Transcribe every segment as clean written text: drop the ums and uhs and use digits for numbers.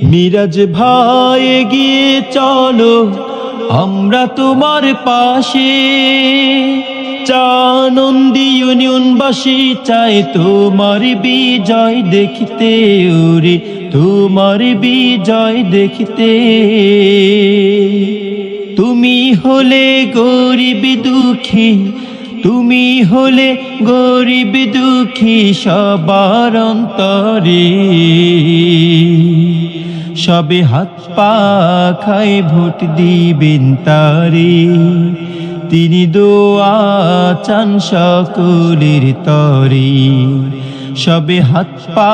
মিরাজ ভাই এগিয়ে চলো আমরা তোমার পাশে। চানন্দী ইউনিয়নবাসী চায় তোমার বিজয় দেখতে, ওরে তোমার বিজয় দেখতে। তুমি হলে গরিব দুঃখী, তুমি হলে গরিব দুঃখী সবার অন্তরে। সবে হাত পা খায় ভোট দিবেন তারে, তিনি দোয়া চান সকলের তরে। সবে হাত পা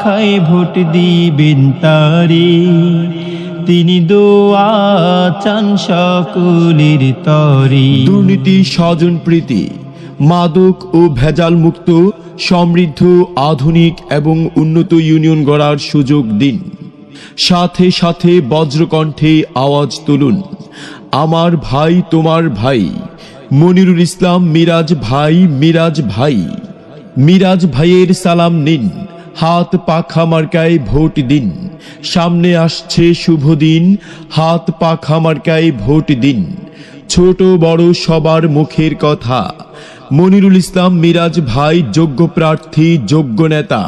খায় ভোট দিবেন তারে, তিনি দোয়া চান সকলের তরে। দুর্নীতি, স্বজনপ্রীতি, মাদক ও ভেজাল মুক্ত সমৃদ্ধ আধুনিক এবং উন্নত ইউনিয়ন গড়ার সুযোগ দিন। সাথে সাথে বজ্রকণ্ঠে আওয়াজ তুলুন, আমার ভাই তোমার ভাই মনিরুল ইসলাম মিরাজ ভাই। মিরাজ ভাই, মিরাজ ভাইয়ের সালাম নিন, হাত পাখা মার্কায় ভোট দিন। সামনে আসছে শুভ দিন, হাত পাখা মার্কায় ভোট দিন। ছোট বড় সবার মুখের কথা, মনিরুল ইসলাম মিরাজ ভাই যোগ্য প্রার্থী, যোগ্য নেতা।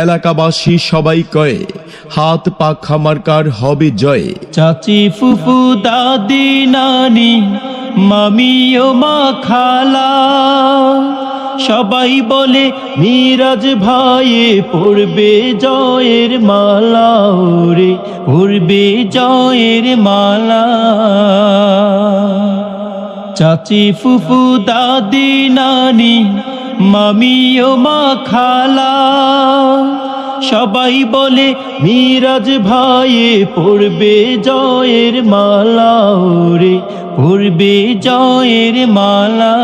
এলাকাবাসী সবাই কয়, হাত পাখা মার্কার হবে জয়। চাচি ফুফু দাদি নানি মামি ও মা খালা সবাই বলে মিরাজ ভাইয়ে পড়বে জয়ের মালা, ওরে পড়বে জয়ের মালা। চাচি ফুফু দাদি নানি মামি ও মা খালা সবাই বলে মিরাজ ভাইয়ে পড়বে জয়ের মালা, ওরে পড়বে জয়ের মালা।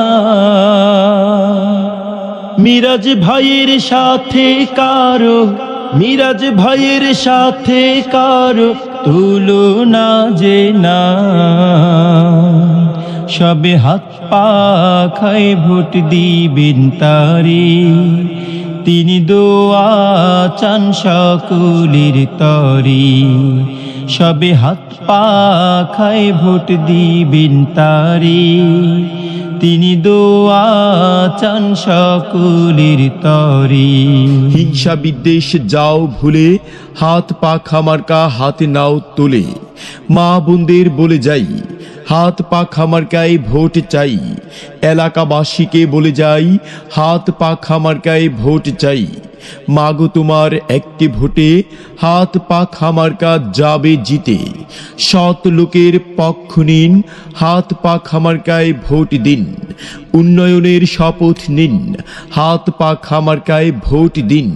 মিরাজ ভাইয়ের সাথে কারো, মিরাজ ভাইয়ের সাথে কারো তুলনা যে না। সবে হাত পা খায় ভোট দিবেন তারে, তিনি দোয়া চান সকলের তরে। সবে হাত পা খায় ভোট দিবেন তারে, তিনি দোয়া চান সকলের তরে। হিংসা বিদ্বেষ যাও ভুলে, হাত পাখা মার্কা হাতে নাও তোলে। মা বোনদের বলে যাই, হাত পাখা মার্কায় ভোট চাই। এলাকাবাসীকে বলে যাই, হাত পাখা মার্কায় ভোট চাই। মাগো তোমার একটি ভোটে হাত পাখা মার্কা যাবে জিতে। সৎ লোকের পক্ষ নিন, হাত পাখা মার্কায় ভোট দিন। উন্নয়নের শপথ নিন, হাত পাখা মার্কায় ভোট দিন।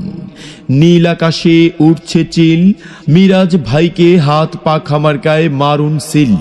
নীল আকাশে উঠছে চিল, মিরাজ ভাইকে হাত পাখা মার্কায় মারুন সিল।